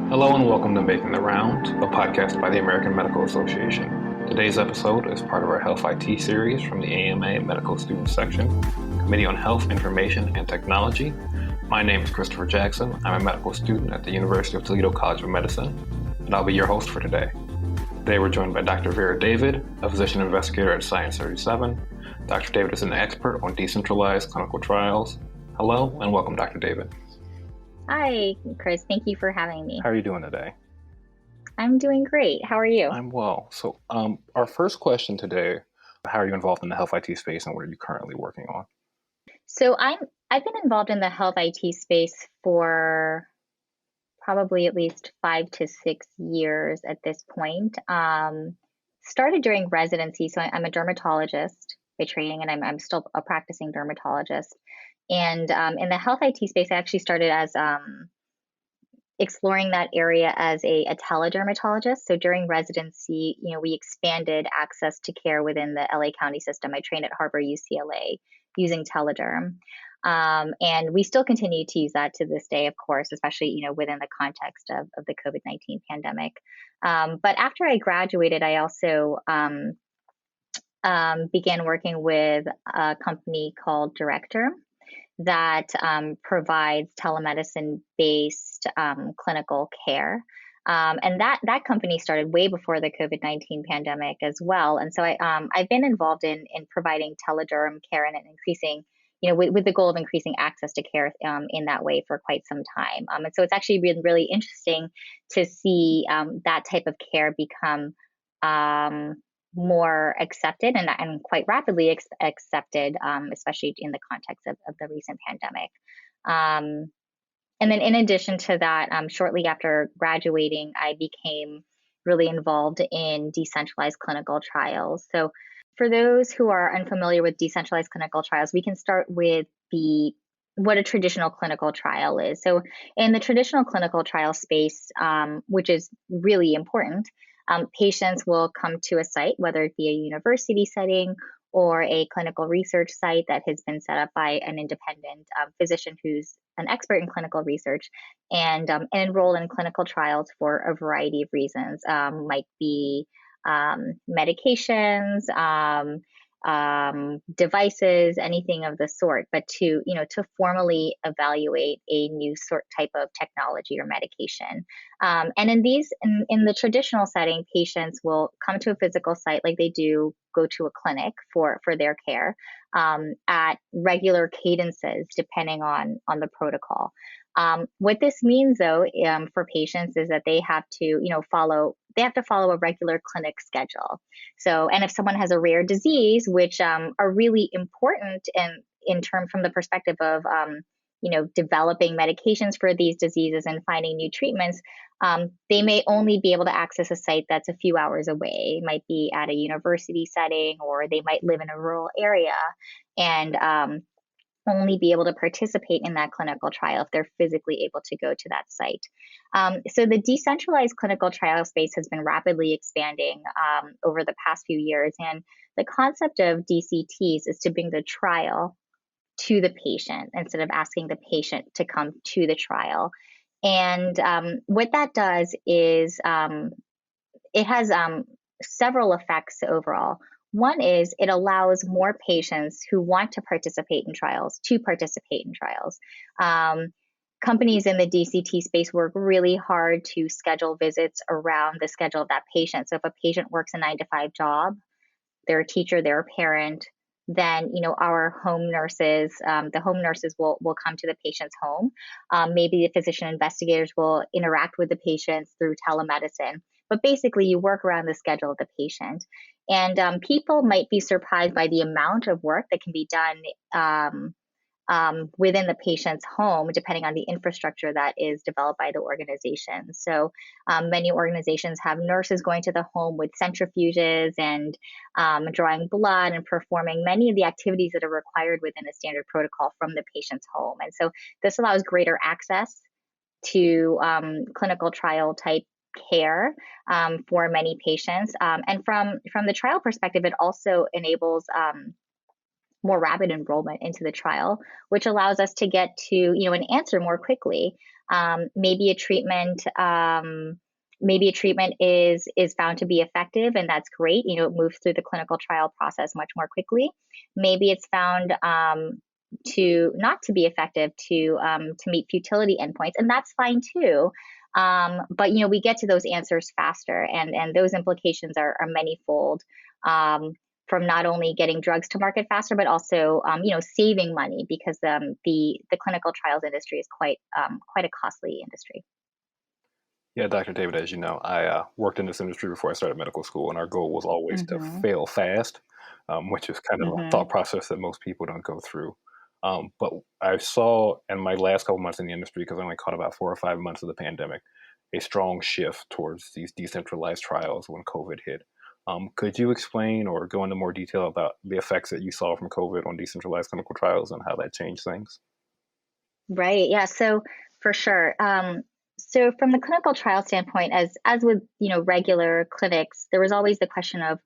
Hello and welcome to Making the Round, a podcast by the American Medical Association. Today's episode is part of our Health IT series from the AMA Medical Students Section, Committee on Health, Information, and Technology. My name is Kristofer Jackson. I'm a medical student at the University of Toledo College of Medicine, and I'll be your host for today. Today we're joined by Dr. Vera David, a physician investigator at Science 37. Dr. David is an expert on decentralized clinical trials. Hello and welcome, Dr. David. Hi, Chris. Thank you for having me. How are you doing today? I'm doing great. How are you? I'm well. So our first question today, how are you involved in the health IT space and what are you currently working on? So I've been involved in the health IT space for probably at least 5 to 6 years at this point. Started during residency. So I'm a dermatologist by training, and I'm still a practicing dermatologist. And in the health IT space, I actually started as exploring that area as a teledermatologist. So during residency, we expanded access to care within the LA County system. I trained at Harvard UCLA using telederm. And we still continue to use that to this day, of course, especially, within the context of the COVID-19 pandemic. But after I graduated, I also began working with a company called Director that provides telemedicine-based clinical care. And that company started way before the COVID-19 pandemic as well. And so I've been involved in providing telederm care and increasing, with the goal of increasing access to care in that way for quite some time. And so it's actually been really interesting to see that type of care become more accepted and quite rapidly accepted, especially in the context of the recent pandemic. And then in addition to that, shortly after graduating, I became really involved in decentralized clinical trials. So for those who are unfamiliar with decentralized clinical trials, we can start with what a traditional clinical trial is. So in the traditional clinical trial space, which is really important, patients will come to a site, whether it be a university setting or a clinical research site that has been set up by an independent physician who's an expert in clinical research, and enroll in clinical trials for a variety of reasons. Might be medications, devices, anything of the sort, but to formally evaluate a new type of technology or medication. And in the traditional setting, patients will come to a physical site like they do go to a clinic for their care at regular cadences, depending on the protocol. What this means, though, for patients is that they have to, follow a regular clinic schedule. So, and if someone has a rare disease, which are really important in term from the perspective of, developing medications for these diseases and finding new treatments, they may only be able to access a site that's a few hours away. It might be at a university setting, or they might live in a rural area and only be able to participate in that clinical trial if they're physically able to go to that site. So the decentralized clinical trial space has been rapidly expanding over the past few years. And the concept of DCTs is to bring the trial to the patient instead of asking the patient to come to the trial. And what that does is it has several effects overall. One is it allows more patients who want to participate in trials to participate in trials. Companies in the DCT space work really hard to schedule visits around the schedule of that patient. So if a patient works a 9-to-5 job, they're a teacher, they're a parent, then our home nurses, the home nurses will come to the patient's home. Maybe the physician investigators will interact with the patients through telemedicine. But basically, you work around the schedule of the patient. And people might be surprised by the amount of work that can be done within the patient's home, depending on the infrastructure that is developed by the organization. So many organizations have nurses going to the home with centrifuges and drawing blood and performing many of the activities that are required within a standard protocol from the patient's home. And so this allows greater access to clinical trial type care for many patients. And from the trial perspective, it also enables more rapid enrollment into the trial, which allows us to get to, an answer more quickly. Maybe a treatment. Maybe a treatment is found to be effective, and that's great. It moves through the clinical trial process much more quickly. Maybe it's found to not to be effective to meet futility endpoints, and that's fine too. But we get to those answers faster, and those implications are manifold. From not only getting drugs to market faster, but also saving money, because the clinical trials industry is quite a costly industry. Yeah, Dr. David, as you know, I worked in this industry before I started medical school, and our goal was always to Mm-hmm. fail fast, which is kind of a Mm-hmm. thought process that most people don't go through. But I saw in my last couple months in the industry, because I only caught about 4 or 5 months of the pandemic, a strong shift towards these decentralized trials when COVID hit. Could you explain or go into more detail about the effects that you saw from COVID on decentralized clinical trials and how that changed things? Right. Yeah. So for sure. So from the clinical trial standpoint, as with regular clinics, there was always the question of,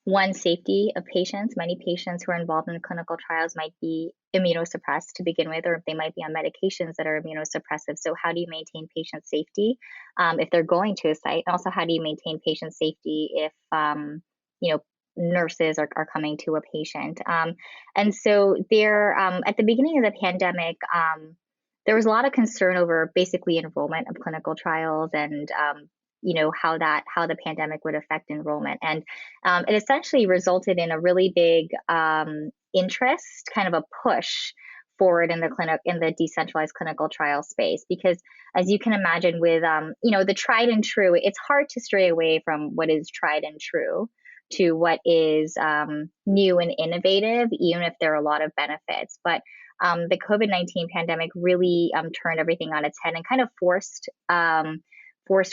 one, safety of patients. Many patients who are involved in clinical trials might be immunosuppressed to begin with, or they might be on medications that are immunosuppressive. So how do you maintain patient safety if they're going to a site? And also, how do you maintain patient safety if you know nurses are coming to a patient? And so there, at the beginning of the pandemic, there was a lot of concern over basically enrollment of clinical trials, and how the pandemic would affect enrollment. And it essentially resulted in a really big interest, kind of a push forward in the decentralized clinical trial space, because as you can imagine, with the tried and true, it's hard to stray away from what is tried and true to what is new and innovative, even if there are a lot of benefits. But the COVID-19 pandemic really turned everything on its head and kind of forced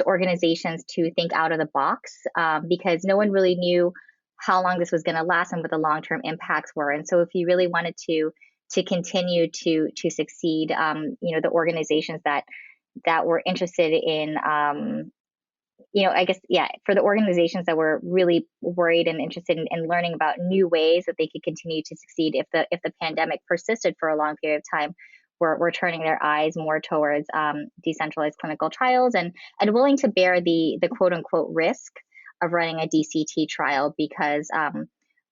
organizations to think out of the box, because no one really knew how long this was going to last and what the long-term impacts were. And so if you really wanted to continue to succeed, the organizations that were interested in, I guess, yeah, for the organizations that were really worried and interested in learning about new ways that they could continue to succeed if the pandemic persisted for a long period of time, we're turning their eyes more towards decentralized clinical trials, and willing to bear the quote unquote risk of running a DCT trial, because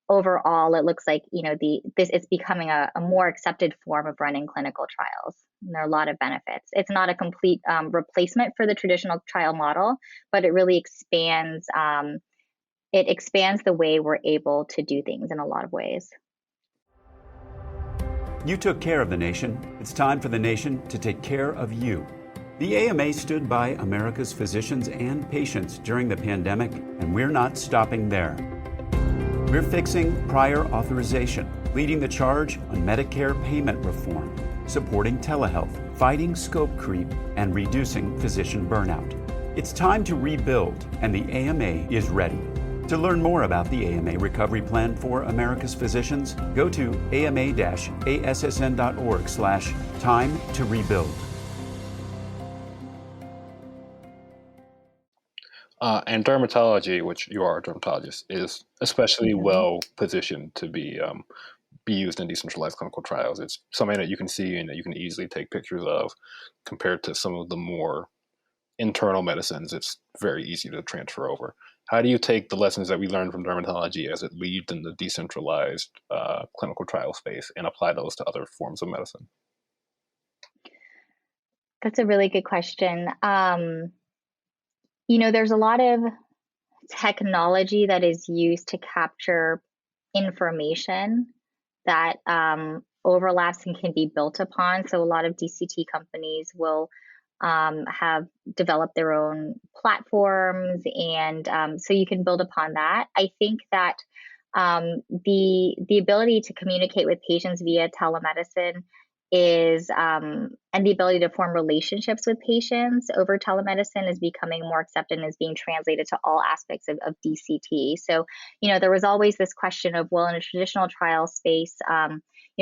overall it looks like it's becoming a more accepted form of running clinical trials. And there are a lot of benefits. It's not a complete replacement for the traditional trial model, but it really expands the way we're able to do things in a lot of ways. You took care of the nation. It's time for the nation to take care of you. The AMA stood by America's physicians and patients during the pandemic, and we're not stopping there. We're fixing prior authorization, leading the charge on Medicare payment reform, supporting telehealth, fighting scope creep, and reducing physician burnout. It's time to rebuild, and the AMA is ready. To learn more about the AMA Recovery Plan for America's Physicians, go to ama-assn.org/time to rebuild. And dermatology, which you are a dermatologist, is especially well positioned to be used in decentralized clinical trials. It's something that you can see and that you can easily take pictures of, compared to some of the more internal medicines. It's very easy to transfer over. How do you take the lessons that we learned from dermatology as it leads in the decentralized clinical trial space and apply those to other forms of medicine? That's a really good question. There's a lot of technology that is used to capture information that overlaps and can be built upon. So a lot of DCT companies will have developed their own platforms, and so you can build upon that. I think that the ability to communicate with patients via telemedicine is and the ability to form relationships with patients over telemedicine is becoming more accepted and is being translated to all aspects of DCT. So, there was always this question of, well, in a traditional trial space, a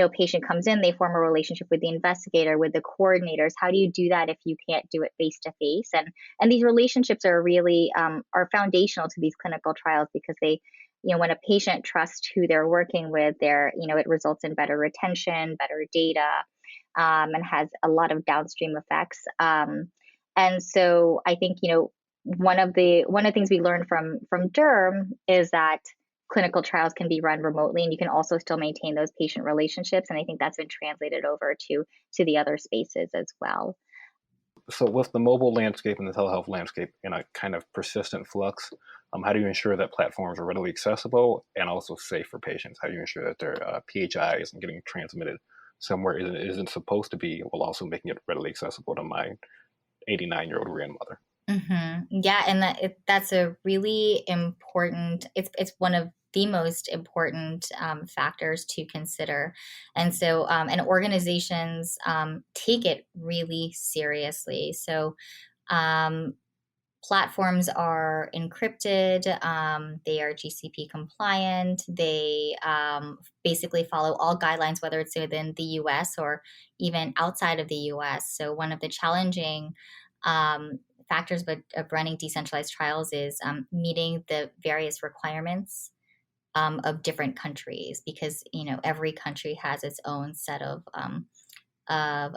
patient comes in, they form a relationship with the investigator, with the coordinators. How do you do that if you can't do it face to face? And these relationships are really are foundational to these clinical trials, because they, when a patient trusts who they're working with, it results in better retention, better data. and has a lot of downstream effects. And so I think, one of the things we learned from derm is that clinical trials can be run remotely, and you can also still maintain those patient relationships. And I think that's been translated over to the other spaces as well. So with the mobile landscape and the telehealth landscape in a kind of persistent flux, how do you ensure that platforms are readily accessible and also safe for patients? How do you ensure that their PHI isn't getting transmitted somewhere it isn't supposed to be, while also making it readily accessible to my 89-year-old grandmother? Mm-hmm. Yeah, and that's a really important. It's one of the most important factors to consider, and so and organizations take it really seriously. So platforms are encrypted. They are GCP compliant. They basically follow all guidelines, whether it's within the U.S. or even outside of the U.S. So one of the challenging factors of running decentralized trials is meeting the various requirements of different countries, because every country has its own set of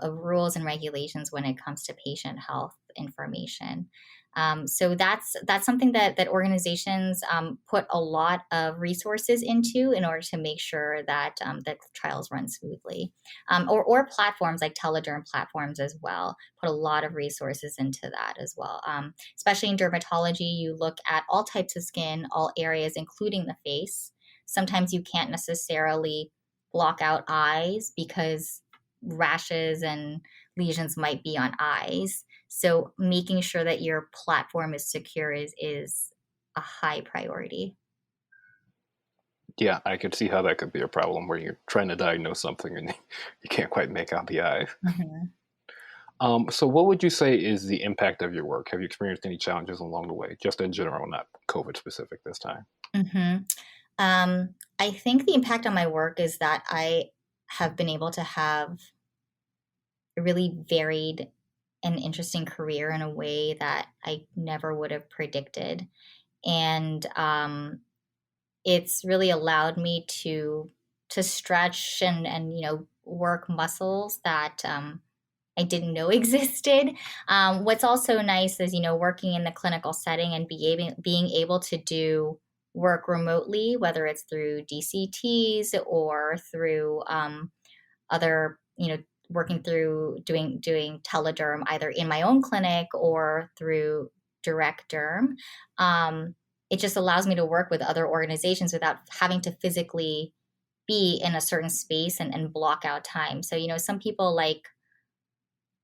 rules and regulations when it comes to patient health information. So that's something that organizations put a lot of resources into in order to make sure that that trials run smoothly. Or platforms like telederm platforms as well put a lot of resources into that as well. Especially in dermatology, you look at all types of skin, all areas, including the face. Sometimes you can't necessarily block out eyes because rashes and lesions might be on eyes. So making sure that your platform is secure is a high priority. Yeah, I could see how that could be a problem where you're trying to diagnose something and you can't quite make out the eye. Mm-hmm. So what would you say is the impact of your work? Have you experienced any challenges along the way, just in general, not COVID specific this time? Mm-hmm. I think the impact on my work is that I have been able to have a really varied and interesting career in a way that I never would have predicted. And it's really allowed me to stretch and work muscles that I didn't know existed. What's also nice is working in the clinical setting and being able to do work remotely, whether it's through DCTs or through other working through doing telederm either in my own clinic or through direct derm. It just allows me to work with other organizations without having to physically be in a certain space and block out time. So, some people like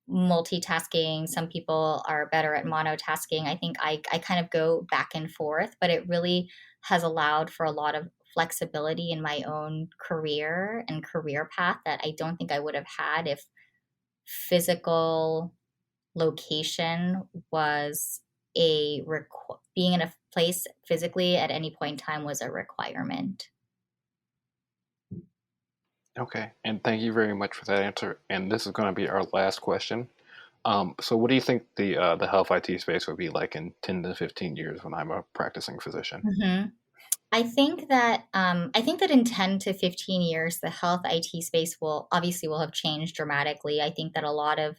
multitasking, some people are better at monotasking. I think I kind of go back and forth, but it really has allowed for a lot of flexibility in my own career and career path that I don't think I would have had if physical location was being in a place physically at any point in time was a requirement. Okay, and thank you very much for that answer. And this is going to be our last question. So what do you think the health IT space will be like in 10 to 15 years when I'm a practicing physician? Mm-hmm. I think that in 10 to 15 years, the health IT space will have changed dramatically. I think that a lot of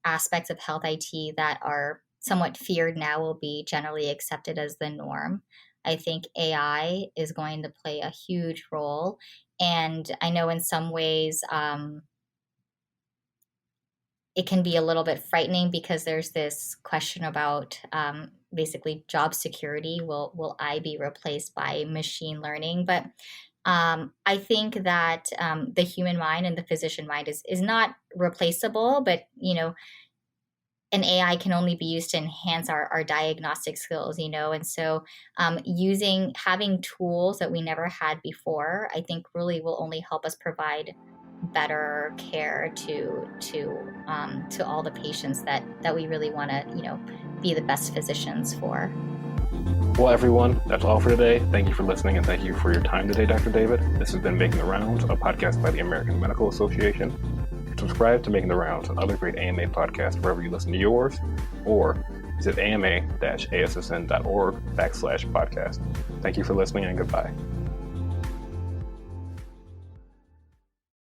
aspects of health IT that are somewhat feared now will be generally accepted as the norm. I think AI is going to play a huge role. And I know in some ways it can be a little bit frightening because there's this question about basically job security. Will I be replaced by machine learning? But I think that the human mind and the physician mind is not replaceable, but an AI can only be used to enhance our diagnostic skills, and so having tools that we never had before, I think really will only help us provide better care to all the patients that we really want to be the best physicians for. Well, everyone, that's all for today. Thank you for listening, and thank you for your time today, Dr. David. This has been Making the Rounds, a podcast by the American Medical Association. Subscribe to Making the Rounds and other great AMA podcasts wherever you listen to yours, or visit ama-assn.org/podcast. Thank you for listening, and goodbye.